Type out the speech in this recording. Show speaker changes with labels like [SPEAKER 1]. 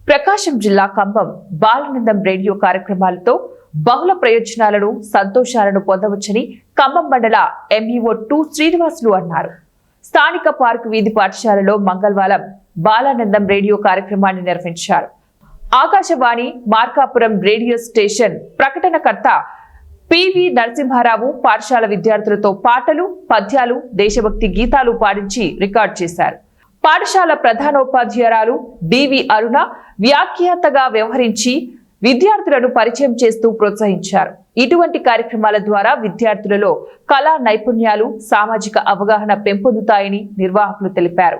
[SPEAKER 1] ప్రకాశం జిల్లా కంభం బాలానందం రేడియో కార్యక్రమాలతో బహుళ ప్రయోజనాలను సంతోషాలను పొందవచ్చని కంభం మండల ఎంఈఓ 2 శ్రీనివాసులు అన్నారు. స్థానిక పార్క్ వీధి పాఠశాలలో మంగళవారం బాలానందం రేడియో కార్యక్రమాన్ని నిర్వహించారు. ఆకాశవాణి మార్కాపురం రేడియో స్టేషన్ ప్రకటనకర్త పివి నరసింహారావు పాఠశాల విద్యార్థులతో పాటలు, పద్యాలు, దేశభక్తి గీతాలు పాడించి రికార్డు చేశారు. పాఠశాల ప్రధానోపాధ్యాయురాలు బివి అరుణ వ్యాఖ్యాతగా వ్యవహరించి విద్యార్థులను పరిచయం చేస్తూ ప్రోత్సహించారు. ఇటువంటి కార్యక్రమాల ద్వారా విద్యార్థులలో కళా నైపుణ్యాలు, సామాజిక అవగాహన పెంపొందుతాయని నిర్వాహకులు తెలిపారు.